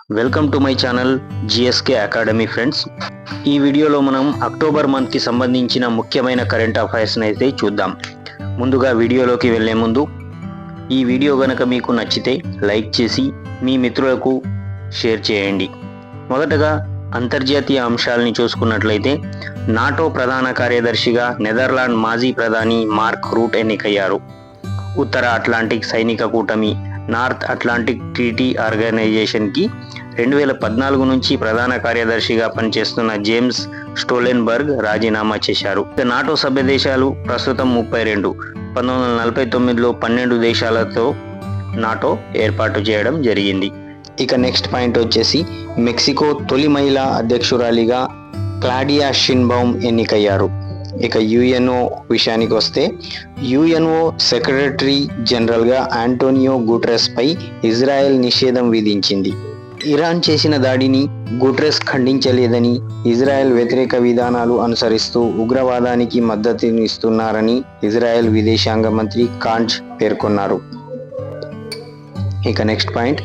Welcome to my channel GSK academy friends. ఈ వీడియోలో మనం అక్టోబర్ మంత్కి సంబంధించిన ముఖ్యమైన కరెంట్ అఫైర్స్ని అయితే చూద్దాం. ముందుగా వీడియోలోకి వెళ్ళే ముందు ఈ వీడియో గనక మీకు నచ్చితే లైక్ చేసి మీ మిత్రులకు షేర్ చేయండి. మొదటగా అంతర్జాతీయ అంశాలని చూసుకున్నట్లయితే నాటో ప్రధాన కార్యదర్శిగా నెదర్లాండ్ మాజీ ప్రధాని మార్క్ రూట్ ఎన్నికయ్యారు. ఉత్తర అట్లాంటిక్ సైనిక కూటమి నార్త్ అట్లాంటిక్ ట్రీటీ ఆర్గనైజేషన్కి 2014 నుంచి ప్రధాన కార్యదర్శిగా పనిచేస్తున్న జేమ్స్ స్టోలెన్బర్గ్ రాజీనామా చేశారు. నాటో సభ్య దేశాలు ప్రస్తుతం 32. 1949లో 12 దేశాలతో నాటో ఏర్పాటు చేయడం జరిగింది. ఇక నెక్స్ట్ పాయింట్ వచ్చేసి మెక్సికో తొలి మహిళా అధ్యక్షురాలిగా క్లాడియా షిన్బౌమ్ ఎన్నికయ్యారు. ఇక యుఎన్ఓ విషయానికి వస్తే యుఎన్ఓ సెక్రటరీ జనరల్గా ఆంటోనియో గుటెరస్ పై ఇజ్రాయెల్ నిషేధం విధించింది. ఇరాన్ చేసిన దాడిని గుటెరస్ ఖండించలేదని, ఇజ్రాయెల్ వ్యతిరేక విధానాలు అనుసరిస్తూ ఉగ్రవాదానికి మద్దతునిస్తున్నారని ఇజ్రాయెల్ విదేశాంగ మంత్రి కాంజ్ పేర్కొన్నారు. ఇక నెక్స్ట్ పాయింట్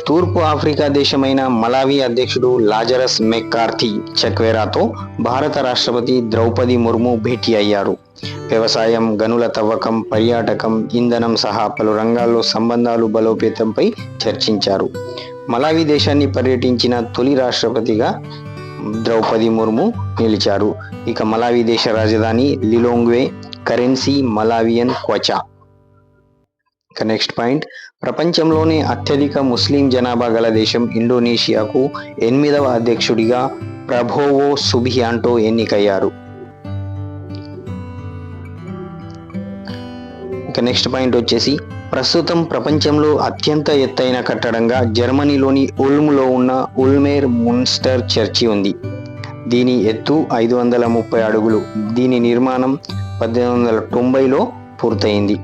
తూర్పు ఆఫ్రికా దేశమైన మలావి అధ్యక్షుడు లాజరస్ మెక్కార్థీ చక్వేరాతో భారత రాష్ట్రపతి ద్రౌపది ముర్ము భేటీ అయ్యారు. వ్యవసాయం, గనుల తవ్వకం, పర్యాటకం, ఇంధనం సహా పలు రంగాల్లో సంబంధాలు బలోపేతంపై చర్చించారు. మలావి దేశాన్ని పర్యటించిన తొలి రాష్ట్రపతిగా ద్రౌపది ముర్ము నిలిచారు. ఇక మలావి దేశ రాజధాని లిలోంగ్వే, కరెన్సీ మలావియన్ క్వచా. ఇక నెక్స్ట్ పాయింట్ ప్రపంచంలోనే అత్యధిక ముస్లిం జనాభా గల దేశం ఇండోనేషియాకు 8వ అధ్యక్షుడిగా ప్రభోవో సుబియాంటో ఎన్నికయ్యారు. ఇక నెక్స్ట్ పాయింట్ వచ్చేసి ప్రస్తుతం ప్రపంచంలో అత్యంత ఎత్తైన కట్టడంగా జర్మనీలోని ఉల్మ్లో ఉన్న ఉల్మేర్ మున్స్టర్ చర్చి ఉంది. దీని ఎత్తు 530 అడుగులు. దీని నిర్మాణం 1890లో పూర్తయింది.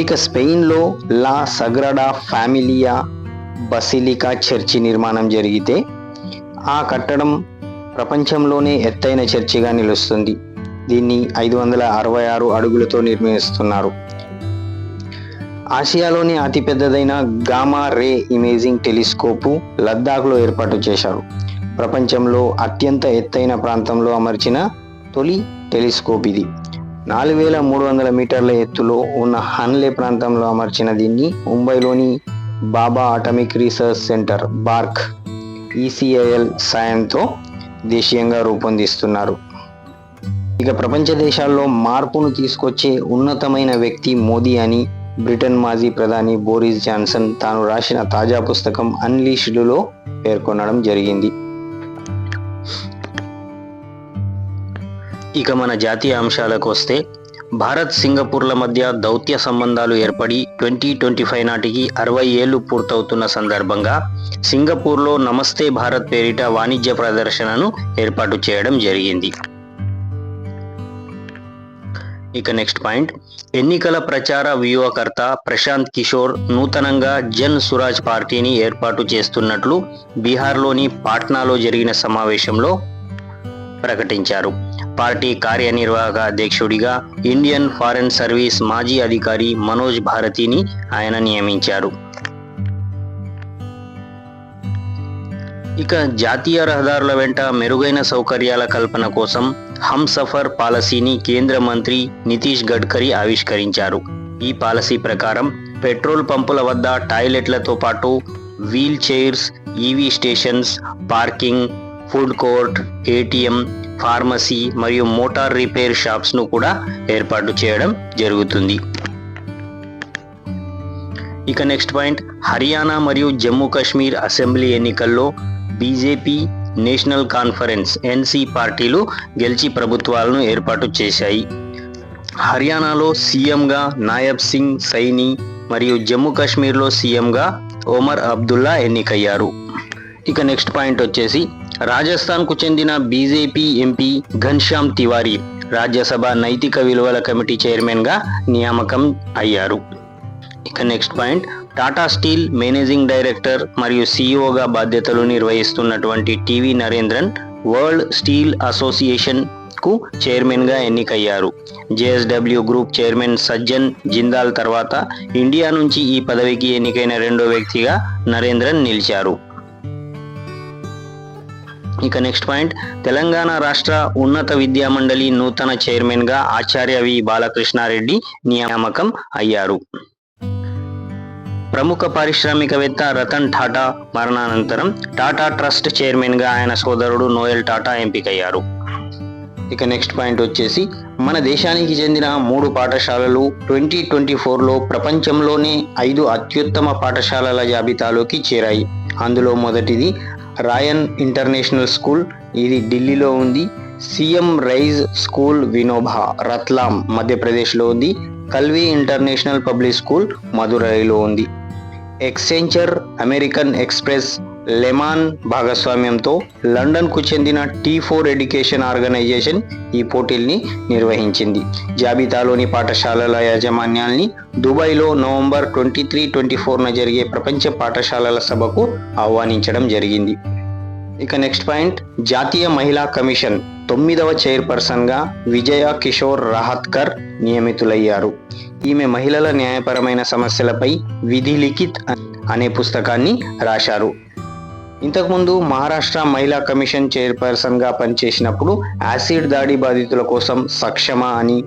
ఇక స్పెయిన్లో లా సగ్రాడా ఫ్యామిలియా బసిలికా చర్చి నిర్మాణం జరిగితే ఆ కట్టడం ప్రపంచంలోనే ఎత్తైన చర్చిగా నిలుస్తుంది. దీన్ని 566 అడుగులతో నిర్మిస్తున్నారు. ఆసియాలోని అతిపెద్దదైన గామా రే ఇమేజింగ్ టెలిస్కోపు లద్దాఖ్లో ఏర్పాటు చేశారు. ప్రపంచంలో అత్యంత ఎత్తైన ప్రాంతంలో అమర్చిన తొలి టెలిస్కోప్ ఇది. 4300 మీటర్ల ఎత్తులో ఉన్న హన్లే ప్రాంతంలో అమర్చిన దీన్ని ముంబైలోని Bhabha Atomic Research Centre BARC ECIL సాయంతో దేశీయంగా రూపొందిస్తున్నారు. ఇక ప్రపంచ దేశాల్లో మార్పును తీసుకొచ్చే ఉన్నతమైన వ్యక్తి మోదీ అని బ్రిటన్ మాజీ ప్రధాని బోరిస్ జాన్సన్ తాను రాసిన తాజా పుస్తకం అన్లీష్డ్లో పేర్కొనడం జరిగింది. ఇక మన జాతీయ అంశాలకు వస్తే భారత్ సింగపూర్ల మధ్య దౌత్య సంబంధాలు ఏర్పడి 2025 నాటికి 60 ఏళ్లు పూర్తవుతున్న సందర్భంగా సింగపూర్లో నమస్తే భారత్ పేరిట వాణిజ్య ప్రదర్శనను ఏర్పాటు చేయడం జరిగింది. ఇక నెక్స్ట్ పాయింట్ ఎన్నికల ప్రచార వ్యూహకర్త ప్రశాంత్ కిషోర్ నూతనంగా జన్ సురాజ్ పార్టీని ఏర్పాటు చేస్తున్నట్లు బీహార్లోని పాట్నాలో జరిగిన సమావేశంలో ప్రకటించారు. పార్టీ కార్యనిర్వాహక అధ్యక్షుడిగా ఇండియన్ ఫారెన్ సర్వీస్ మాజీ అధికారి మనోజ్ భారతిని ఆయన నియమించారు. ఇక జాతీయ రహదారుల వెంట మెరుగైన సౌకర్యాల కల్పన కోసం హంసఫర్ పాలసీని కేంద్ర మంత్రి నితీష్ గడ్కరీ ఆవిష్కరించారు. ఈ పాలసీ ప్రకారం పెట్రోల్ పంపుల వద్ద టాయిలెట్లతో పాటు wheel chairs, EV stations, parking, food court, ATM, pharmacy మరియు మోటార్ రిపేర్ షాప్స్ను కూడా ఏర్పాటు చేయడం జరుగుతుంది. ఇక నెక్స్ట్ పాయింట్ హర్యానా మరియు జమ్మూ కాశ్మీర్ అసెంబ్లీ ఎన్నికల్లో బీజేపీ, నేషనల్ కాన్ఫరెన్స్ ఎన్సీ పార్టీలు గెలిచి ప్రభుత్వాలను ఏర్పాటు చేశాయి. హర్యానాలో సీఎంగా నాయబ్ సింగ్ సైని మరియు జమ్మూ కాశ్మీర్లో సీఎంగా ఒమర్ అబ్దుల్లా ఎన్నికయ్యారు. ఇక నెక్స్ట్ పాయింట్ వచ్చేసి రాజస్థాన్కు చెందిన బీజేపీ ఎంపీ ఘన్శ్యామ్ తివారీ రాజ్యసభ నైతిక విలువల కమిటీ చైర్మన్గా నియామకం అయ్యారు. ఇక next point Tata steel managing director మరియు సీఈఓగా బాధ్యతలు నిర్వహిస్తున్నటువంటి T V Narendran World Steel Association ట్రస్ట్కు చైర్మన్గా ఎన్నికయ్యారు. JSW group chairman Sajjan Jindal తర్వాత ఇండియా నుంచి ఈ పదవికి ఎన్నికైన రెండో వ్యక్తిగా నరేంద్రన్ నిలిచారు. ఇక నెక్స్ట్ పాయింట్, తెలంగాణ రాష్ట్ర ఉన్నత విద్యా మండలి నూతన చైర్మన్గా ఆచార్య వి బాలకృష్ణారెడ్డి నియామకం అయ్యారు. ప్రముఖ పారిశ్రామికవేత్త రతన్ టాటా మరణానంతరం టాటా ట్రస్ట్ చైర్మన్గా ఆయన సోదరుడు నోయల్ టాటా ఎంపికయ్యారు. ఇక నెక్స్ట్ పాయింట్ వచ్చేసి, మన దేశానికి చెందిన 3 పాఠశాలలు 2024లో ప్రపంచంలోనే 5 అత్యుత్తమ పాఠశాలల జాబితాలోకి చేరాయి. అందులో మొదటిది రాయన్ ఇంటర్నేషనల్ స్కూల్, ఇది ఢిల్లీలో ఉంది. CM rise school Vinoba Ratlam మధ్యప్రదేశ్లో ఉంది. కల్వి ఇంటర్నేషనల్ పబ్లిక్ స్కూల్ మదురైలో ఉంది. ఎక్సెంచర్, అమెరికన్ ఎక్స్ప్రెస్, లెమాన్ భాగస్వామ్యంతో లండన్కు చెందిన T4 ఎడ్యుకేషన్ ఆర్గనైజేషన్ ఈ పోటీల్ని నిర్వహించింది. జాబితాలోని పాఠశాలల యాజమాన్యాల్ని దుబాయ్లో నవంబర్ 23-24న జరిగే ప్రపంచ పాఠశాలల సభకు ఆహ్వానించడం జరిగింది. ఇక నెక్స్ట్ పాయింట్, జాతీయ మహిళా కమిషన్ 9వ చైర్పర్సన్గా విజయ కిషోర్ రహాత్కర్ నియమితులయ్యారు. ఈమె మహిళల న్యాయపరమైన సమస్యలపై విధి లిఖిత్ అనే పుస్తకాన్ని రాశారు. ఇంతకుముందు మహారాష్ట్ర మహిళా కమిషన్ చైర్పర్సన్గా పనిచేసినప్పుడు యాసిడ్ దాడి బాధితుల కోసం సక్షమ అని,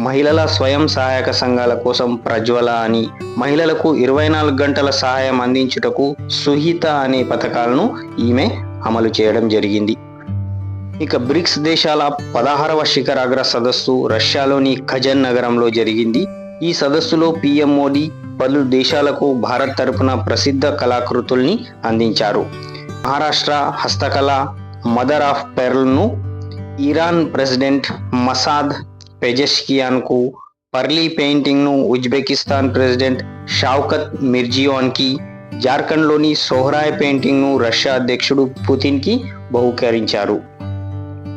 మహిళల స్వయం సహాయక సంఘాల కోసం ప్రజ్వల అని, మహిళలకు 24 గంటల సహాయం అందించుటకు సుహిత అనే పథకాలను ఈమె అమలు చేయడం జరిగింది. ఇక బ్రిక్స్ దేశాల 16వ శిఖరాగ్ర సదస్సు రష్యాలోని కజన్ నగరంలో జరిగింది. ఈ సదస్సులో పీఎం మోదీ పలు దేశాలకు భారత్ తరపున ప్రసిద్ధ కళాకృతుల్ని అందించారు. మహారాష్ట్ర హస్తకళ మదర్ ఆఫ్ పెర్ల్ను ఇరాన్ ప్రెసిడెంట్ మసాద్ పెజెష్కియాన్కు, పర్లీ పెయింటింగ్ను ఉజ్బెకిస్తాన్ ప్రెసిడెంట్ షౌకత్ మిర్జియోన్కి, జార్ఖండ్లోని సోహ్రాయ్ పెయింటింగ్ను రష్యా అధ్యక్షుడు పుతిన్కి బహుకరించారు.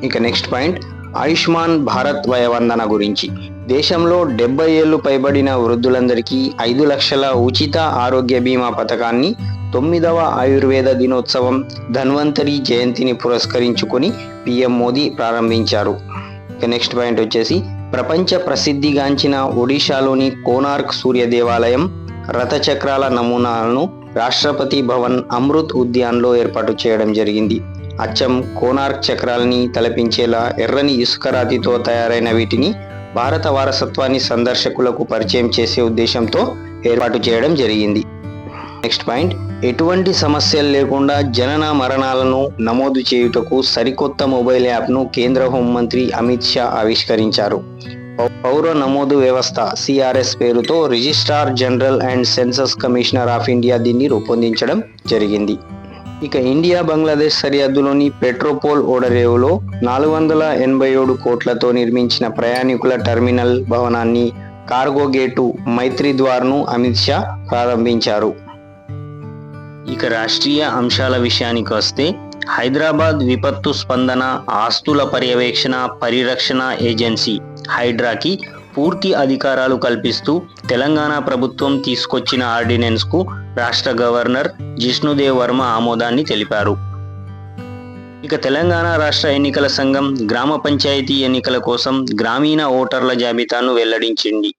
ఇక నెక్స్ట్ పాయింట్, ఆయుష్మాన్ భారత్ వయవందన గురించి. దేశంలో 70 ఏళ్లు పైబడిన వృద్ధులందరికీ 5 లక్షల ఉచిత ఆరోగ్య బీమా పథకాన్ని 9వ ఆయుర్వేద దినోత్సవం ధన్వంతరి జయంతిని పురస్కరించుకొని పీఎం మోదీ ప్రారంభించారు. నెక్స్ట్ పాయింట్ వచ్చేసి, ప్రపంచ ప్రసిద్ధిగాంచిన ఒడిశాలోని కోనార్క్ సూర్య దేవాలయం రథచక్రాల నమూనాలను రాష్ట్రపతి భవన్ అమృత్ ఉద్యాన్లో ఏర్పాటు చేయడం జరిగింది. అచ్చం కోనార్క్ చక్రాలని తలపించేలా ఎర్రని ఇసుకరాతితో తయారైన వీటిని భారత వారసత్వాన్ని సందర్శకులకు పరిచయం చేసే ఉద్దేశంతో ఏర్పాటు చేయడం జరిగింది. నెక్స్ట్ పాయింట్, ఎటువంటి సమస్యలు లేకుండా జనన మరణాలను నమోదు చేయుటకు సరికొత్త మొబైల్ యాప్ను కేంద్ర హోంమంత్రి అమిత్ షా ఆవిష్కరించారు. పౌర నమోదు వ్యవస్థ CRS పేరుతో registrar general and census commissioner of India దీన్ని రూపొందించడం జరిగింది. ఇక ఇండియా బంగ్లాదేశ్ సరిహద్దులోని పెట్రోపోల్ ఓడరేవులో 487 కోట్లతో నిర్మించిన ప్రయాణికుల టెర్మినల్ భవనాన్ని, కార్గో గేటు, మైత్రి ద్వార్ను అమిత్ షా ప్రారంభించారు. ఇక రాష్ట్రీయ అంశాల విషయానికి వస్తే, హైదరాబాద్ విపత్తు స్పందన ఆస్తుల పర్యవేక్షణ పరిరక్షణ ఏజెన్సీ హైడ్రాకి పూర్తి అధికారాలు కల్పిస్తూ తెలంగాణ ప్రభుత్వం తీసుకొచ్చిన ఆర్డినెన్స్కు రాష్ట్ర గవర్నర్ జిష్ణుదేవ్ వర్మ ఆమోదాన్ని తెలిపారు. ఇక తెలంగాణ రాష్ట్ర ఎన్నికల సంఘం గ్రామ పంచాయతీ ఎన్నికల కోసం గ్రామీణ ఓటర్ల జాబితాను వెల్లడించింది.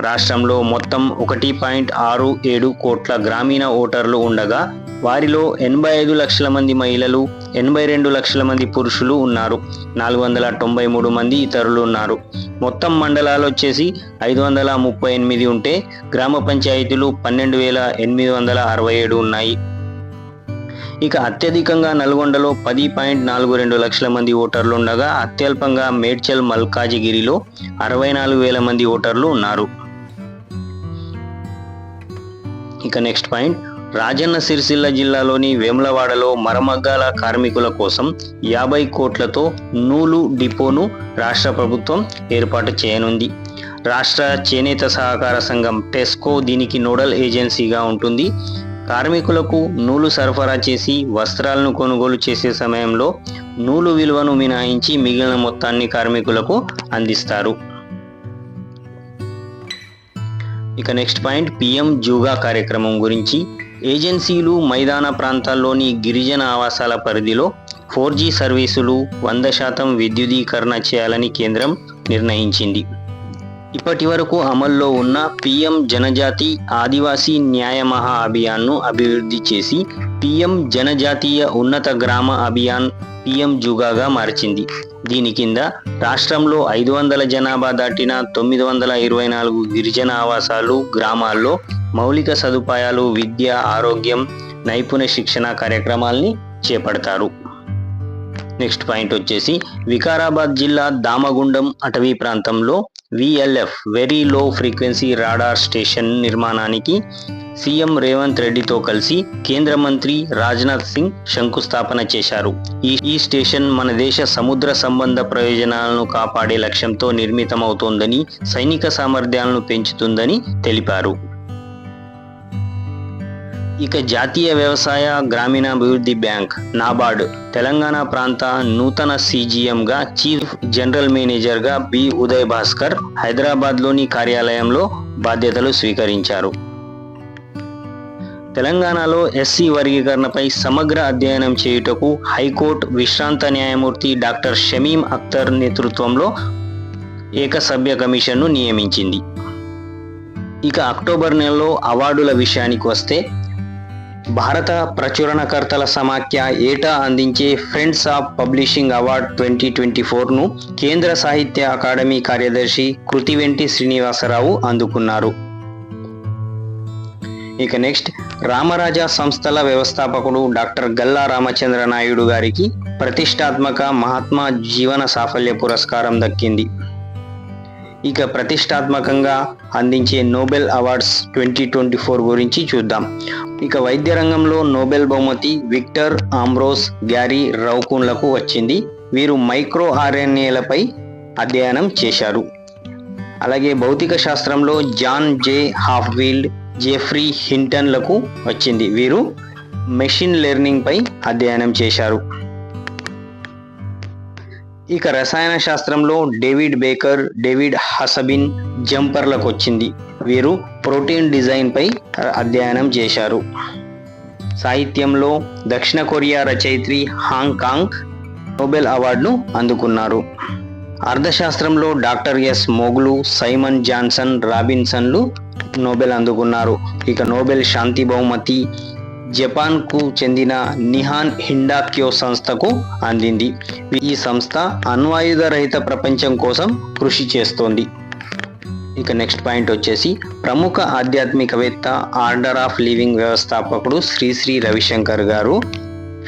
రాష్ట్రంలో మొత్తం 1.67 కోట్ల గ్రామీణ ఓటర్లు ఉండగా వారిలో 85 లక్షల మంది మహిళలు, 82 లక్షల మంది పురుషులు ఉన్నారు. 493 మంది ఇతరులు ఉన్నారు. మొత్తం మండలాలు వచ్చేసి 538 ఉంటే గ్రామ పంచాయతీలు 12,867 ఉన్నాయి. ఇక అత్యధికంగా నల్గొండలో 10.42 లక్షల మంది ఓటర్లు ఉండగా అత్యల్పంగా మేడ్చల్ మల్కాజిగిరిలో 64,000 మంది ఓటర్లు ఉన్నారు. ఇక నెక్స్ట్ పాయింట్, రాజన్న సిరిసిల్ల జిల్లాలోని వేములవాడలో మరమగ్గాల కార్మికుల కోసం 50 కోట్లతో నూలు డిపోను రాష్ట్ర ప్రభుత్వం ఏర్పాటు చేయనుంది. రాష్ట్ర చేనేత సహకార సంఘం టెస్కో దీనికి నోడల్ ఏజెన్సీగా ఉంటుంది. కార్మికులకు నూలు సరఫరా చేసి వస్త్రాలను కొనుగోలు చేసే సమయంలో నూలు విలువను మినహాయించి మిగిలిన మొత్తాన్ని కార్మికులకు అందిస్తారు. ఇక నెక్స్ట్ పాయింట్, పిఎం జూగా కార్యక్రమం గురించి. ఏజెన్సీలు మైదాన ప్రాంతాల్లోని గిరిజన ఆవాసాల పరిధిలో 4G సర్వీసులు 100% విద్యుదీకరణ చేయాలని కేంద్రం నిర్ణయించింది. ఇప్పటి వరకు అమల్లో ఉన్న PM జనజాతి ఆదివాసీ న్యాయ మహా అభియాన్ను అభివృద్ధి చేసి PM జనజాతీయ ఉన్నత గ్రామ అభియాన్ PM జుగాగా మార్చింది. దీని కింద రాష్ట్రంలో 500 జనాభా దాటిన 924 గిరిజన ఆవాసాలు గ్రామాల్లో మౌలిక సదుపాయాలు, విద్య, ఆరోగ్యం, నైపుణ్య శిక్షణ కార్యక్రమాల్ని చేపడతారు. నెక్స్ట్ పాయింట్ వచ్చేసి వికారాబాద్ జిల్లా దామగుండం అటవీ ప్రాంతంలో VLF very low frequency radar station నిర్మాణానికి సీఎం రేవంత్ రెడ్డితో కలిసి కేంద్ర మంత్రి రాజ్నాథ్ సింగ్ శంకుస్థాపన చేశారు. ఈ స్టేషన్ మన దేశ సముద్ర సంబంధ ప్రయోజనాలను కాపాడే లక్ష్యంతో నిర్మితమవుతోందని, సైనిక సామర్థ్యాలను పెంచుతుందని తెలిపారు. ఇక జాతీయ వ్యవసాయ గ్రామీణాభివృద్ధి బ్యాంక్ నాబార్డ్ తెలంగాణ ప్రాంత నూతన CGMగా చీఫ్ జనరల్ మేనేజర్గా B. ఉదయ్ భాస్కర్ హైదరాబాద్లోని కార్యాలయంలో బాధ్యతలు స్వీకరించారు. తెలంగాణలో SC వర్గీకరణపై సమగ్ర అధ్యయనం చేయుటకు హైకోర్టు విశ్రాంత న్యాయమూర్తి డాక్టర్ షమీం అఖ్తర్ నేతృత్వంలో ఏకసభ్య కమిషన్ను నియమించింది. ఇక అక్టోబర్ నెలలో అవార్డుల విషయానికి వస్తే భారత ప్రచురణకర్తల సమాఖ్య ఏటా అందించే ఫ్రెండ్స్ ఆఫ్ పబ్లిషింగ్ అవార్డ్ 2024ను కేంద్ర సాహిత్య అకాడమీ కార్యదర్శి కృతివెంటి శ్రీనివాసరావు అందుకున్నారు. ఇక నెక్స్ట్ రామరాజా సంస్థల వ్యవస్థాపకుడు డాక్టర్ గల్లా రామచంద్ర నాయుడు గారికి ప్రతిష్టాత్మక మహాత్మా జీవన సాఫల్య పురస్కారం దక్కింది. ఇక ప్రతిష్టాత్మకంగా అందించే నోబెల్ అవార్డ్స్ 2024 గురించి చూద్దాం. ఇక వైద్య రంగంలో నోబెల్ బహుమతి విక్టర్ ఆంబ్రోస్ గ్యారీ రౌకున్లకు వచ్చింది. వీరు మైక్రో RNAలపై అధ్యయనం చేశారు. అలాగే భౌతిక శాస్త్రంలో జాన్ జే హాఫ్వీల్డ్, జెఫ్రీ హింటన్లకు వచ్చింది. వీరు మెషిన్ లెర్నింగ్ పై అధ్యయనం చేశారు. ఇక రసాయన శాస్త్రంలో డేవిడ్ బేకర్, డేవిడ్ హసబిన్ జంపర్లకు వచ్చింది. వీరు ప్రోటీన్ డిజైన్ పై అధ్యయనం చేశారు. సాహిత్యంలో దక్షిణ కొరియా రచయిత్రి హాంగ్ కాంగ్ నోబెల్ అవార్డును అందుకున్నారు. అర్థశాస్త్రంలో డాక్టర్ S. మోగ్లు, సైమన్ జాన్సన్ రాబిన్సన్లు నోబెల్ అందుకున్నారు. ఇక నోబెల్ శాంతి బహుమతి జపాన్కు చెందిన నిహాన్ హిండాక్యో సంస్థకు అందింది. ఈ సంస్థ అణ్వాయుధ రహిత ప్రపంచం కోసం కృషి చేస్తోంది. ఇక నెక్స్ట్ పాయింట్ వచ్చేసి ప్రముఖ ఆధ్యాత్మికవేత్త ఆర్డర్ ఆఫ్ లివింగ్ వ్యవస్థాపకుడు శ్రీ రవిశంకర్ గారు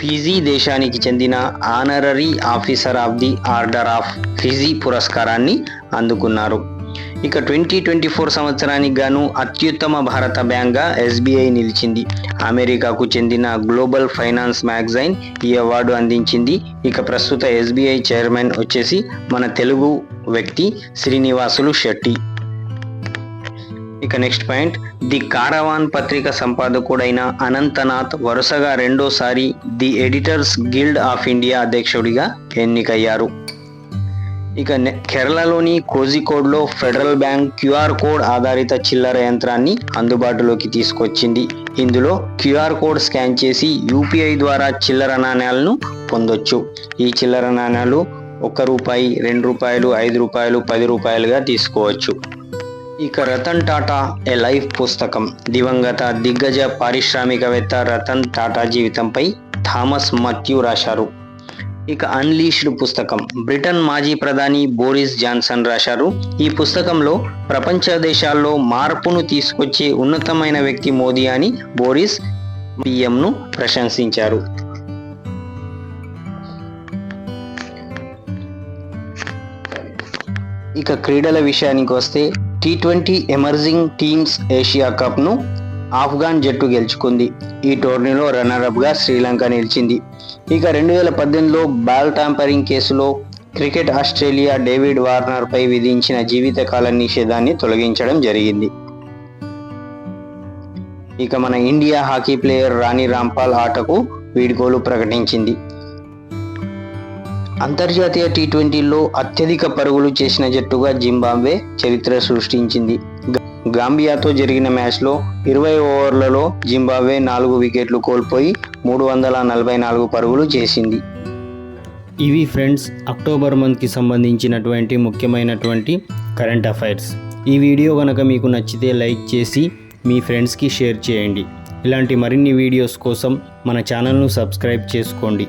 ఫిజీ దేశానికి చెందిన honorary officer of the order of Fiji పురస్కారాన్ని అందుకున్నారు. ఇక 2024 సంవత్సరానికి గాను అత్యుత్తమ భారత బ్యాంక్గా SBI నిలిచింది. అమెరికాకు చెందిన గ్లోబల్ ఫైనాన్స్ మ్యాగజైన్ ఈ అవార్డు అందించింది. ఇక ప్రస్తుత SBI చైర్మన్ వచ్చేసి మన తెలుగు వ్యక్తి శ్రీనివాసులు శెట్టి. ఇక నెక్స్ట్ పాయింట్ ది కారవాన్ పత్రిక సంపాదకుడైన అనంతనాథ్ వరుసగా రెండోసారి the editors guild of India అధ్యక్షుడిగా ఎన్నికయ్యారు. ఇక కేరళలోని కోజికోడ్లో ఫెడరల్ బ్యాంక్ QR కోడ్ ఆధారిత చిల్లర యంత్రాన్ని అందుబాటులోకి తీసుకొచ్చింది. ఇందులో QR కోడ్ స్కాన్ చేసి UPI ద్వారా చిల్లర నాణ్యాలను పొందొచ్చు. ఈ చిల్లర నాణ్యాలు ₹1, ₹2, ₹5, ₹10గా తీసుకోవచ్చు. ఇక రతన్ టాటా ఏ లైఫ్ పుస్తకం దివంగత దిగ్గజ పారిశ్రామికవేత్త రతన్ టాటా జీవితంపై థామస్ మథ్యూ రాశారు. ఇక అన్లీష్డ్ పుస్తకం బ్రిటన్ మాజీ ప్రధాని బోరిస్ జాన్సన్ రాశారు. ఈ పుస్తకంలో ప్రపంచ దేశాల్లో మార్పును తీసుకొచ్చే ఉన్నతమైన వ్యక్తి మోదీ అని బోరిస్ PMను ప్రశంసించారు. ఇక క్రీడల విషయానికి వస్తే T20 ఎమర్జింగ్ టీమ్స్ ఏషియా కప్ను ఆఫ్ఘాన్ జట్టు గెలుచుకుంది. ఈ టోర్నీలో రన్నరప్గా శ్రీలంక నిలిచింది. ఇక 2018లో బాల్ టాంపరింగ్ కేసులో క్రికెట్ ఆస్ట్రేలియా డేవిడ్ వార్నర్పై విధించిన జీవితకాల నిషేధాన్ని తొలగించడం జరిగింది. ఇక మన India hockey player Rani Rampal ఆటకు వీడ్కోలు ప్రకటించింది. అంతర్జాతీయ T20లో అత్యధిక పరుగులు చేసిన జట్టుగా జింబాబ్వే చరిత్ర సృష్టించింది. గాంబియాతో జరిగిన మ్యాచ్లో 20 ఓవర్లలో జింబాబ్వే 4 వికెట్లు కోల్పోయి 344 పరుగులు చేసింది. ఇవి ఫ్రెండ్స్ అక్టోబర్ మంత్కి సంబంధించినటువంటి ముఖ్యమైనటువంటి కరెంట్ అఫైర్స్. ఈ వీడియో కనుక మీకు నచ్చితే లైక్ చేసి మీ ఫ్రెండ్స్కి షేర్ చేయండి. ఇలాంటి మరిన్ని వీడియోస్ కోసం మన ఛానల్ను సబ్స్క్రైబ్ చేసుకోండి.